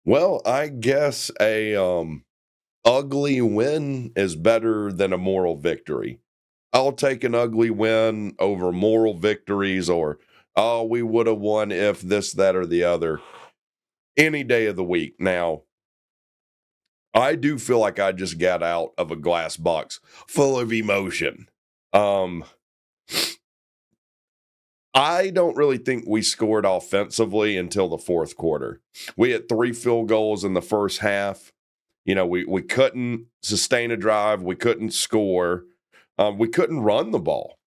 Well, I guess a ugly win is better than a moral victory. I'll take an ugly win over moral victories or, oh, we would have won if this, that, or the other any day of the week. Now, I do feel like I just got out of a glass box full of emotion. Um, I don't really think we scored offensively until the fourth quarter. We had 3 field goals in the first half. We couldn't sustain a drive. We couldn't score. We couldn't run the ball.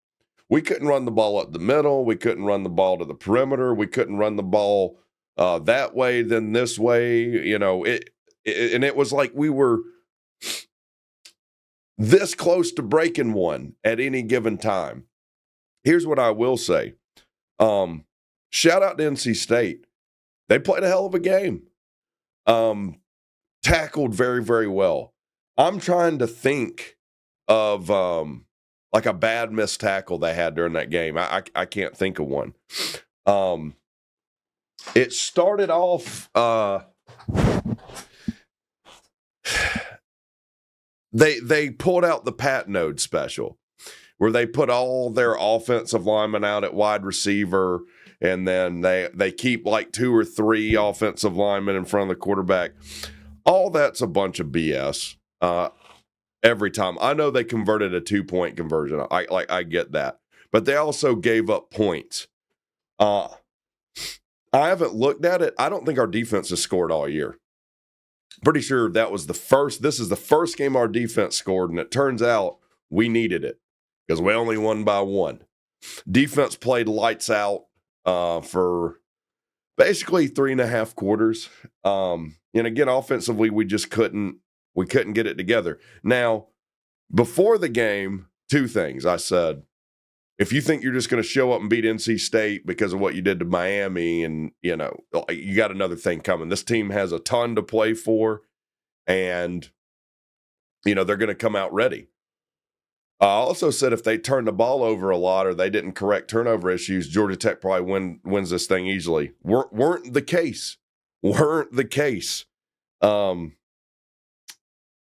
We couldn't run the ball up the middle. We couldn't run the ball to the perimeter. We couldn't run the ball that way, then this way. And it was like we were this close to breaking one at any given time. Here's what I will say. Shout out to NC State. They played a hell of a game. Tackled very, very well. I'm trying to think of like a bad missed tackle they had during that game. I can't think of one. It started off they pulled out the Pat Node special where they put all their offensive linemen out at wide receiver, and then they keep like 2 or 3 offensive linemen in front of the quarterback. All that's a bunch of BS. Every time. I know they converted a 2-point conversion. I get that. But they also gave up points. I haven't looked at it. I don't think our defense has scored all year. Pretty sure this is the first game our defense scored, and it turns out we needed it because we only won by 1. Defense played lights out for basically 3.5 quarters. And again, offensively, we couldn't get it together. Now, before the game, 2 things. I said, if you think you're just going to show up and beat NC State because of what you did to Miami, and, you got another thing coming. This team has a ton to play for, and, they're going to come out ready. I also said if they turn the ball over a lot or they didn't correct turnover issues, Georgia Tech probably wins this thing easily. Weren't the case.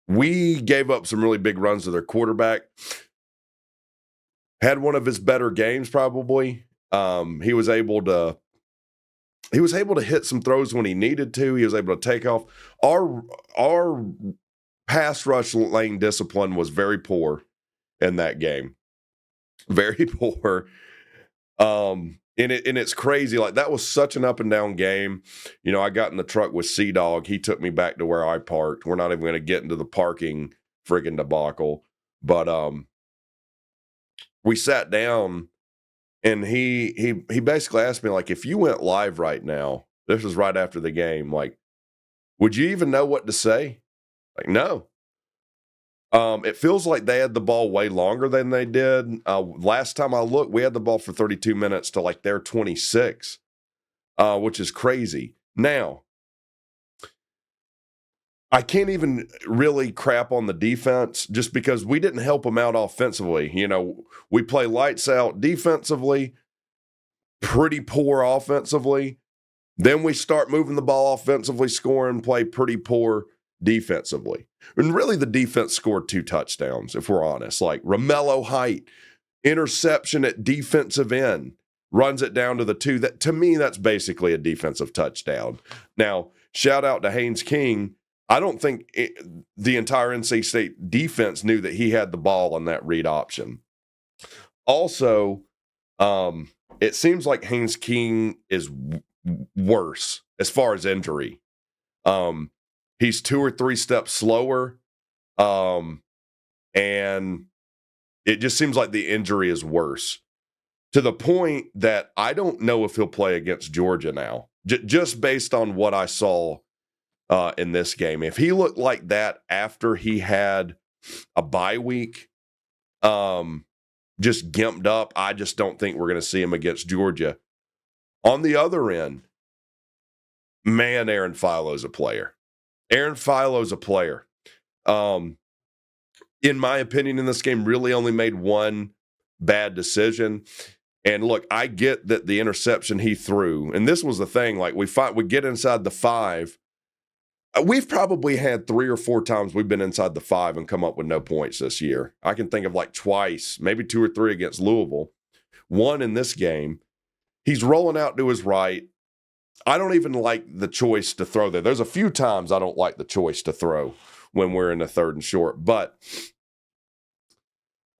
We gave up some really big runs to their quarterback. Had one of his better games, probably. He was able to hit some throws when he needed to. He was able to take off. Our pass rush lane discipline was very poor in that game. Very poor. And it's crazy. Like, that was such an up and down game. I got in the truck with C-Dog. He took me back to where I parked. We're not even going to get into the parking friggin' debacle. But we sat down, and he basically asked me, like, if you went live right now, this was right after the game, like, would you even know what to say? Like, no. It feels like they had the ball way longer than they did. Last time I looked, we had the ball for 32 minutes to like their 26, which is crazy. Now, I can't even really crap on the defense just because we didn't help them out offensively. We play lights out defensively, pretty poor offensively. Then we start moving the ball offensively, scoring, play pretty poor defensively. And really, the defense scored 2 touchdowns, if we're honest. Like, Romello Height, interception at defensive end, runs it down to the 2. That, to me, that's basically a defensive touchdown. Now, shout out to Haynes King. I don't think the entire NC State defense knew that he had the ball on that read option. Also, it seems like Haynes King is worse as far as injury. He's 2 or 3 steps slower, and it just seems like the injury is worse to the point that I don't know if he'll play against Georgia now, just based on what I saw in this game. If he looked like that after he had a bye week, just gimped up, I just don't think we're going to see him against Georgia. On the other end, man, Aaron Philo's a player. Aaron Philo's a player. In my opinion, in this game, really only made one bad decision. And look, I get that the interception he threw, and this was the thing, like we get inside the 5, We've probably had 3 or 4 times we've been inside the 5 and come up with no points this year. I can think of like twice, maybe 2 or 3 against Louisville. One in this game. He's rolling out to his right. I don't even like the choice to throw there. There's a few times I don't like the choice to throw when we're in a 3rd and short. But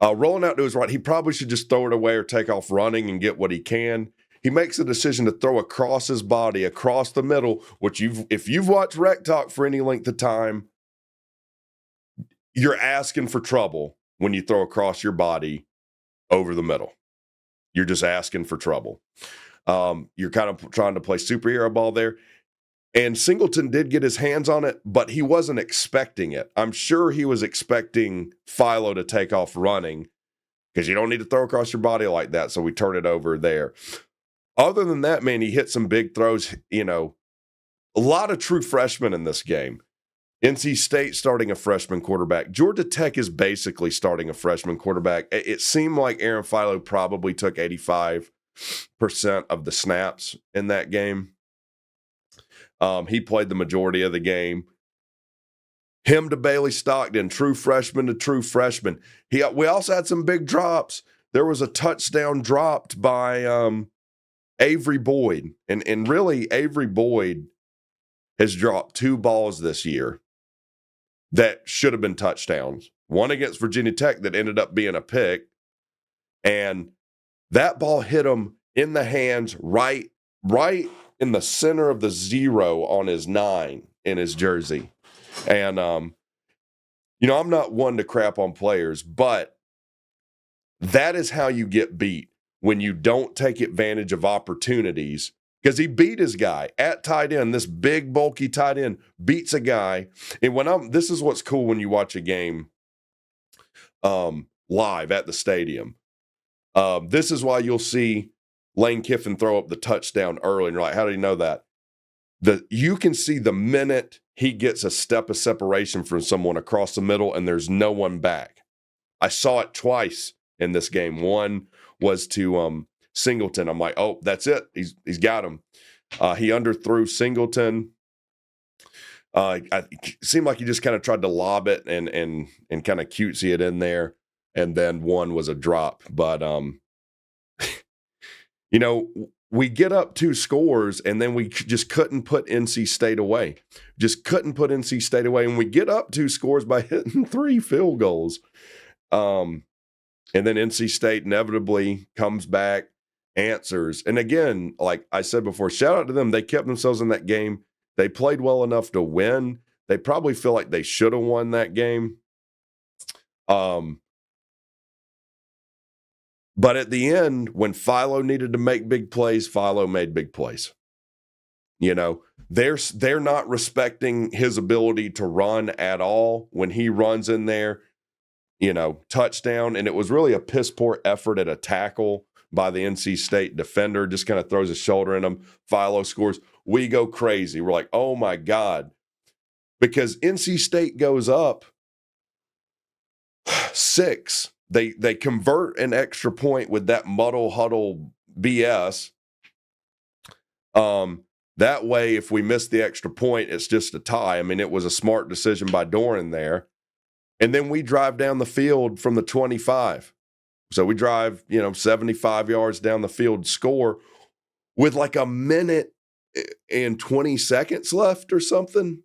rolling out to his right, he probably should just throw it away or take off running and get what he can. He makes a decision to throw across his body, across the middle, which if you've watched WreckTalk for any length of time, you're asking for trouble when you throw across your body over the middle. You're just asking for trouble. You're kind of trying to play superhero ball there. And Singleton did get his hands on it, but he wasn't expecting it. I'm sure he was expecting Philo to take off running because you don't need to throw across your body like that. So we turn it over there. Other than that, man, he hit some big throws. A lot of true freshmen in this game. NC State starting a freshman quarterback. Georgia Tech is basically starting a freshman quarterback. It seemed like Aaron Philo probably took 85% of the snaps in that game. He played the majority of the game. Him to Bailey Stockton, true freshman to true freshman. We also had some big drops. There was a touchdown dropped by Avery Boyd. And really, Avery Boyd has dropped 2 balls this year that should have been touchdowns. One against Virginia Tech that ended up being a pick. And that ball hit him in the hands right in the center of the 0 on his 9 in his jersey. And, I'm not one to crap on players, but that is how you get beat when you don't take advantage of opportunities. Because he beat his guy at tight end. This big, bulky tight end beats a guy. And this is what's cool when you watch a game live at the stadium. This is why you'll see Lane Kiffin throw up the touchdown early. And you're like, how did he know that? You can see the minute he gets a step of separation from someone across the middle and there's no one back. I saw it twice in this game. One was to Singleton. I'm like, oh, that's it. He's got him. He underthrew Singleton. It seemed like he just kind of tried to lob it and kind of cutesy it in there. And then one was a drop. But, we get up 2 scores and then we just couldn't put NC State away. And we get up 2 scores by hitting 3 field goals. And then NC State inevitably comes back, answers. And again, like I said before, shout out to them. They kept themselves in that game. They played well enough to win. They probably feel like they should have won that game. But at the end, when Philo needed to make big plays, Philo made big plays. They're not respecting his ability to run at all. When he runs in there, touchdown. And it was really a piss poor effort at a tackle by the NC State defender. Just kind of throws his shoulder in him. Philo scores. We go crazy. We're like, oh my God. Because NC State goes up 6. They convert an extra point with that muddle huddle BS. That way, if we miss the extra point, it's just a tie. I mean, it was a smart decision by Doran there. And then we drive down the field from the 25. So we drive, 75 yards down the field, score with like a minute and 20 seconds left or something.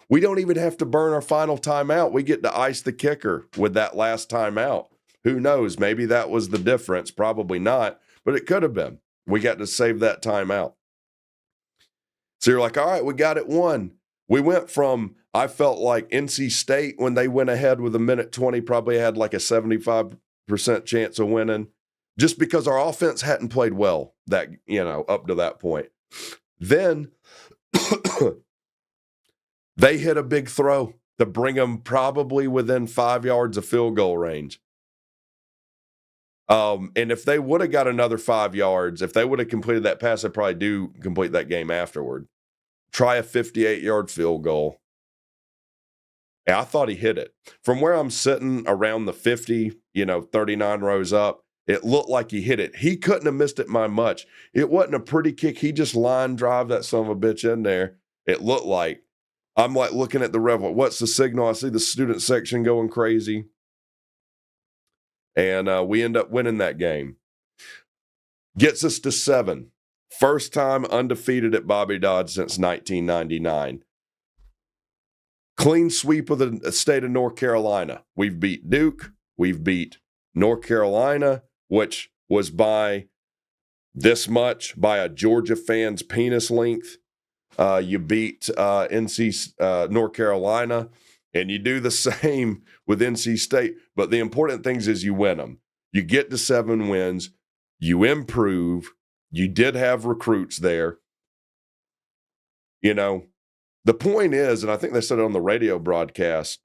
We don't even have to burn our final timeout. We get to ice the kicker with that last timeout. Who knows? Maybe that was the difference. Probably not, but it could have been. We got to save that timeout. So you're like, all right, we got it won. We went from, I felt like NC State, when they went ahead with a minute 20, probably had like a 75% chance of winning just because our offense hadn't played well that, up to that point. Then they hit a big throw to bring them probably within 5 yards of field goal range. And if they would have got another 5 yards, if they would have completed that pass, they probably do complete that game afterward. Try a 58-yard field goal. Yeah, I thought he hit it. From where I'm sitting around the 50, 39 rows up, it looked like he hit it. He couldn't have missed it by much. It wasn't a pretty kick. He just line drive that son of a bitch in there. It looked like. I'm like looking at the revel. What's the signal? I see the student section going crazy. And we end up winning that game. Gets us to 7. First time undefeated at Bobby Dodd since 1999. Clean sweep of the state of North Carolina. We've beat Duke. We've beat North Carolina, which was by this much, by a Georgia fan's penis length. You beat North Carolina, and you do the same with NC State. But the important things is you win them. You get to 7 wins. You improve. You did have recruits there. You know, the point is, and I think they said it on the radio broadcast,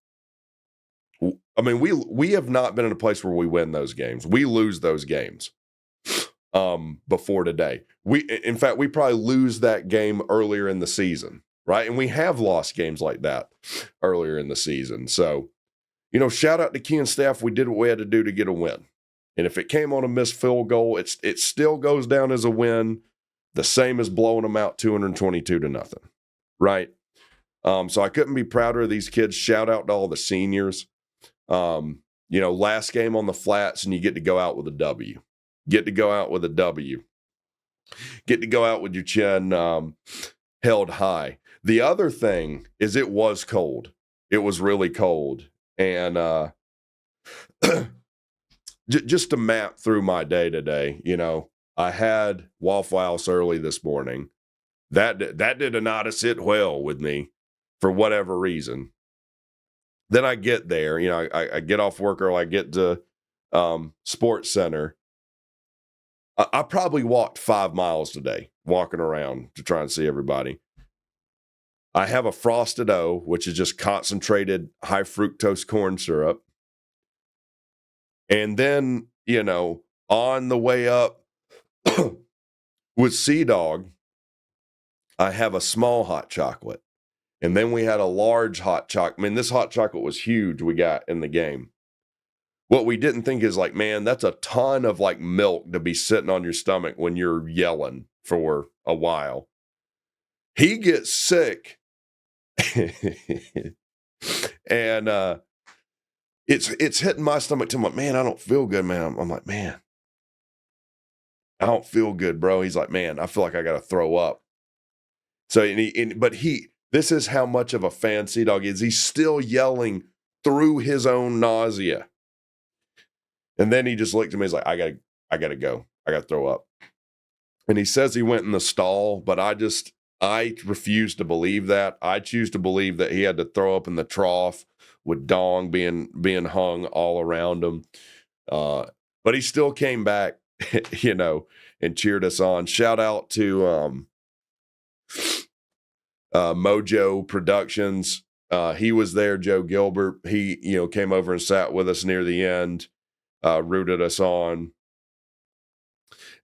I mean, we have not been in a place where we win those games. We lose those games before today. In fact, we probably lose that game earlier in the season, right? And we have lost games like that earlier in the season. So, shout out to Key and staff. We did what we had to do to get a win. And if it came on a missed field goal, it still goes down as a win, the same as blowing them out 222-0, right? So I couldn't be prouder of these kids. Shout out to all the seniors. Last game on the flats, and you get to go out with a W. Get to go out with a W. Get to go out with your chin held high. The other thing is it was cold. It was really cold. And just to map through my day today, I had Waffle House early this morning. That did not sit well with me for whatever reason. Then I get there, I get off work early, I get to Sports Center. I probably walked 5 miles today, walking around to try and see everybody. I have a Frosted O, which is just concentrated high fructose corn syrup. And then, on the way up with Sea Dog, I have a small hot chocolate. And then we had a large hot chocolate. I mean, this hot chocolate was huge we got in the game. What we didn't think is like, man, that's a ton of like milk to be sitting on your stomach when you're yelling for a while. He gets sick. And it's hitting my stomach too. I'm like, man, I don't feel good, man. I'm like, man, I don't feel good, bro. He's like, man, I feel like I got to throw up. So, this is how much of a fan Sea Dog is. He's still yelling through his own nausea. And then he just looked at me. He's like, I gotta go. I gotta throw up. And he says he went in the stall, but I refuse to believe that. I choose to believe that he had to throw up in the trough with dong being hung all around him. But he still came back, and cheered us on. Shout out to Mojo Productions. He was there, Joe Gilbert. He, came over and sat with us near the end, rooted us on.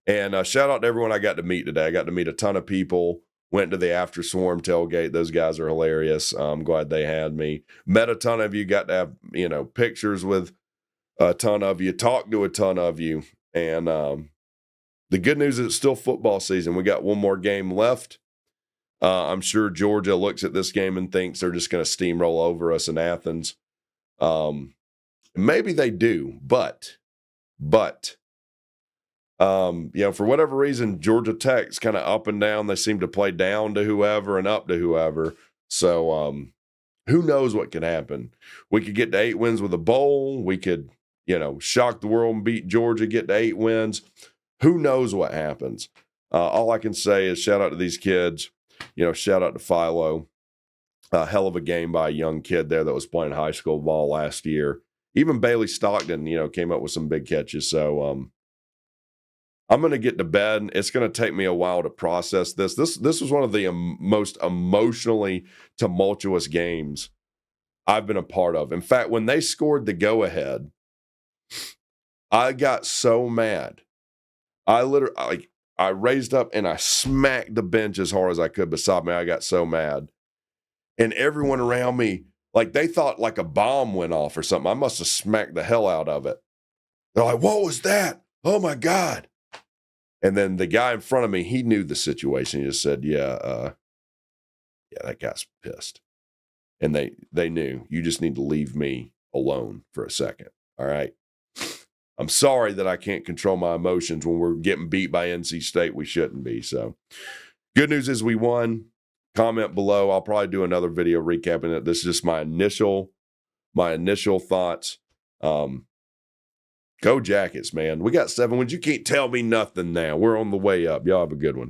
And shout out to everyone I got to meet today. I got to meet a ton of people. Went to the After Swarm tailgate. Those guys are hilarious. I'm glad they had me. Met a ton of you. Got to have, pictures with a ton of you. Talked to a ton of you. And the good news is it's still football season. We got one more game left. I'm sure Georgia looks at this game and thinks they're just going to steamroll over us in Athens. Maybe they do, but for whatever reason, Georgia Tech's kind of up and down. They seem to play down to whoever and up to whoever. So who knows what could happen? We could get to 8 wins with a bowl. We could, shock the world and beat Georgia, get to 8 wins. Who knows what happens? All I can say is shout out to these kids. Shout out to Philo. A hell of a game by a young kid there that was playing high school ball last year. Even Bailey Stockton, came up with some big catches. So I'm going to get to bed. It's going to take me a while to process this. This was one of the most emotionally tumultuous games I've been a part of. In fact, when they scored the go-ahead, I got so mad. I raised up and I smacked the bench as hard as I could beside me. I got so mad. And everyone around me, they thought like a bomb went off or something. I must have smacked the hell out of it. They're like, what was that? Oh, my God. And then the guy in front of me, he knew the situation. He just said, yeah, that guy's pissed. And they knew, you just need to leave me alone for a second. All right. I'm sorry that I can't control my emotions when we're getting beat by NC State. We shouldn't be. So good news is we won. Comment below. I'll probably do another video recapping it. This is just my initial thoughts. Go Jackets, man. We got 7 wins. You can't tell me nothing now. We're on the way up. Y'all have a good one.